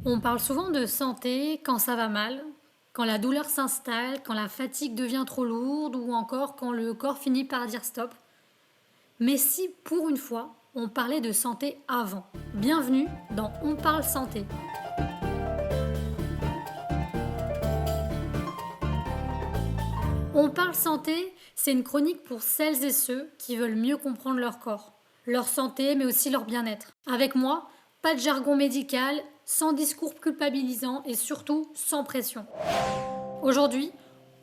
On parle souvent de santé quand ça va mal, quand la douleur s'installe, quand la fatigue devient trop lourde ou encore quand le corps finit par dire stop. Mais si pour une fois, on parlait de santé avant? Bienvenue dans On parle santé. On parle santé, c'est une chronique pour celles et ceux qui veulent mieux comprendre leur corps, leur santé mais aussi leur bien-être. Avec moi, pas de jargon médical, sans discours culpabilisant et surtout sans pression. Aujourd'hui,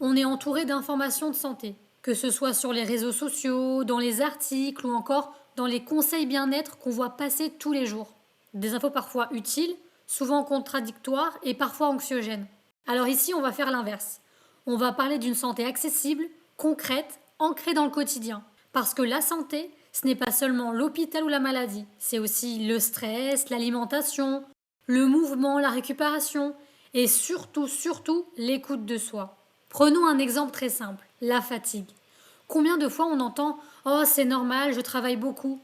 on est entouré d'informations de santé, que ce soit sur les réseaux sociaux, dans les articles ou encore dans les conseils bien-être qu'on voit passer tous les jours. Des infos parfois utiles, souvent contradictoires et parfois anxiogènes. Alors ici, on va faire l'inverse. On va parler d'une santé accessible, concrète, ancrée dans le quotidien. Parce que la santé, ce n'est pas seulement l'hôpital ou la maladie, c'est aussi le stress, l'alimentation, le mouvement, la récupération et surtout, l'écoute de soi. Prenons un exemple très simple, la fatigue. Combien de fois on entend «Oh, c'est normal, je travaille beaucoup».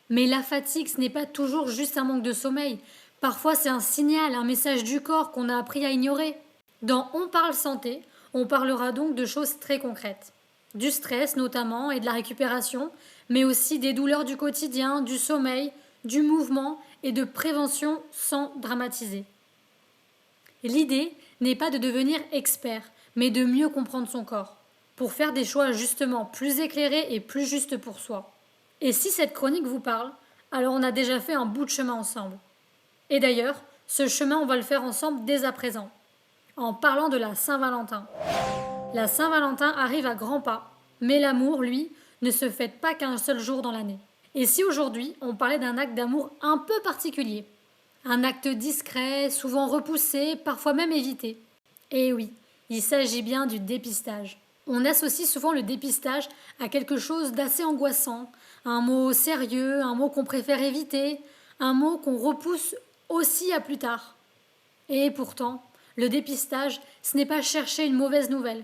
Mais la fatigue, ce n'est pas toujours juste un manque de sommeil. Parfois, c'est un signal, un message du corps qu'on a appris à ignorer. Dans On parle santé, on parlera donc de choses très concrètes. Du stress notamment et de la récupération, mais aussi des douleurs du quotidien, du sommeil, du mouvement et de prévention sans dramatiser. L'idée n'est pas de devenir expert, mais de mieux comprendre son corps, pour faire des choix justement plus éclairés et plus justes pour soi. Et si cette chronique vous parle, alors on a déjà fait un bout de chemin ensemble. Et d'ailleurs, ce chemin on va le faire ensemble dès à présent, en parlant de la Saint-Valentin. La Saint-Valentin arrive à grands pas, mais l'amour, lui, ne se fête pas qu'un seul jour dans l'année. Et si aujourd'hui on parlait d'un acte d'amour un peu particulier? Un acte discret, souvent repoussé, parfois même évité. Et oui, il s'agit bien du dépistage. On associe souvent le dépistage à quelque chose d'assez angoissant, un mot sérieux, un mot qu'on préfère éviter, un mot qu'on repousse aussi à plus tard. Et pourtant, le dépistage, ce n'est pas chercher une mauvaise nouvelle,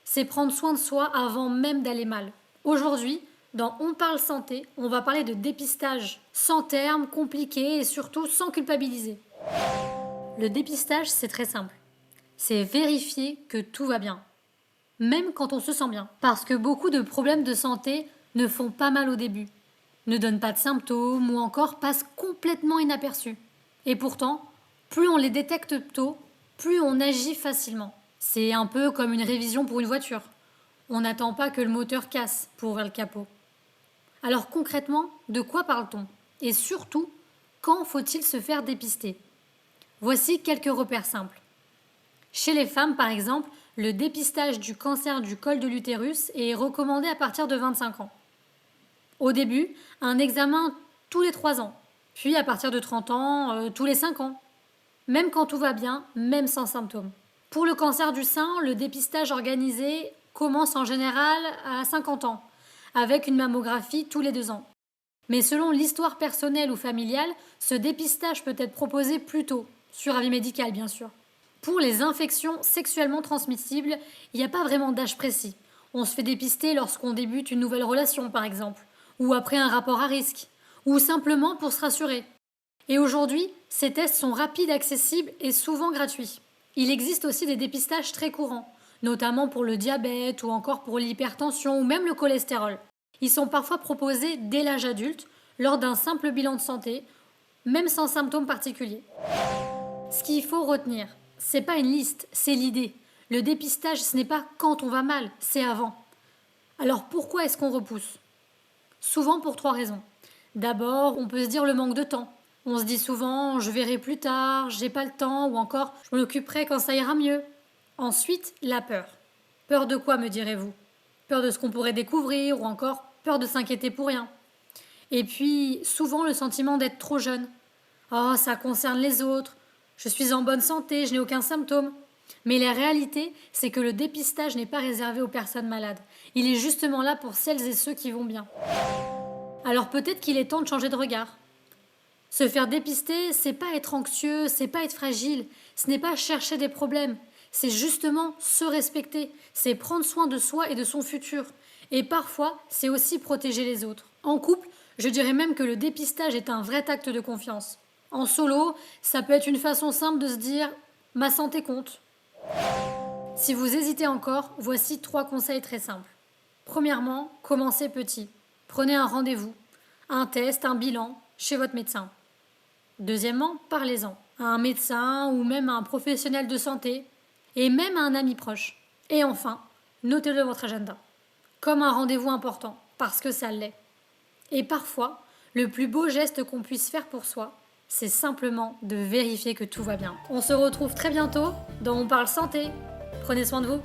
c'est prendre soin de soi avant même d'aller mal. Aujourd'hui, dans On parle santé, on va parler de dépistage, sans termes compliqués et surtout sans culpabiliser. Le dépistage, c'est très simple. C'est vérifier que tout va bien, même quand on se sent bien. Parce que beaucoup de problèmes de santé ne font pas mal au début, ne donnent pas de symptômes ou encore passent complètement inaperçus. Et pourtant, plus on les détecte tôt, plus on agit facilement. C'est un peu comme une révision pour une voiture. On n'attend pas que le moteur casse pour ouvrir le capot. Alors concrètement, de quoi parle-t-on? Et surtout, quand faut-il se faire dépister? Voici quelques repères simples. Chez les femmes, par exemple, le dépistage du cancer du col de l'utérus est recommandé à partir de 25 ans. Au début, un examen tous les 3 ans, puis à partir de 30 ans, tous les 5 ans. Même quand tout va bien, même sans symptômes. Pour le cancer du sein, le dépistage organisé commence en général à 50 ans, avec une mammographie tous les 2 ans. Mais selon l'histoire personnelle ou familiale, ce dépistage peut être proposé plus tôt, sur avis médical bien sûr. Pour les infections sexuellement transmissibles, il n'y a pas vraiment d'âge précis. On se fait dépister lorsqu'on débute une nouvelle relation par exemple, ou après un rapport à risque, ou simplement pour se rassurer. Et aujourd'hui, ces tests sont rapides, accessibles et souvent gratuits. Il existe aussi des dépistages très courants, notamment pour le diabète ou encore pour l'hypertension ou même le cholestérol. Ils sont parfois proposés dès l'âge adulte, lors d'un simple bilan de santé, même sans symptômes particuliers. Ce qu'il faut retenir, c'est pas une liste, c'est l'idée. Le dépistage, ce n'est pas quand on va mal, c'est avant. Alors pourquoi est-ce qu'on repousse? Souvent pour 3 raisons. D'abord, on peut se dire le manque de temps. On se dit souvent je verrai plus tard, j'ai pas le temps ou encore je m'en occuperai quand ça ira mieux. Ensuite, la peur. Peur de quoi, me direz-vous? Peur de ce qu'on pourrait découvrir ou encore peur de s'inquiéter pour rien. Et puis, souvent le sentiment d'être trop jeune. Oh, ça concerne les autres. Je suis en bonne santé, je n'ai aucun symptôme. Mais la réalité, c'est que le dépistage n'est pas réservé aux personnes malades. Il est justement là pour celles et ceux qui vont bien. Alors peut-être qu'il est temps de changer de regard. Se faire dépister, c'est pas être anxieux, c'est pas être fragile, ce n'est pas chercher des problèmes, c'est justement se respecter, c'est prendre soin de soi et de son futur. Et parfois, c'est aussi protéger les autres. En couple, je dirais même que le dépistage est un vrai acte de confiance. En solo, ça peut être une façon simple de se dire « ma santé compte ». Si vous hésitez encore, voici 3 conseils très simples. Premièrement, commencez petit. Prenez un rendez-vous, un test, un bilan chez votre médecin. Deuxièmement, parlez-en à un médecin ou même à un professionnel de santé et même à un ami proche. Et enfin, notez-le dans votre agenda, comme un rendez-vous important, parce que ça l'est. Et parfois, le plus beau geste qu'on puisse faire pour soi, c'est simplement de vérifier que tout va bien. On se retrouve très bientôt dans On parle santé. Prenez soin de vous.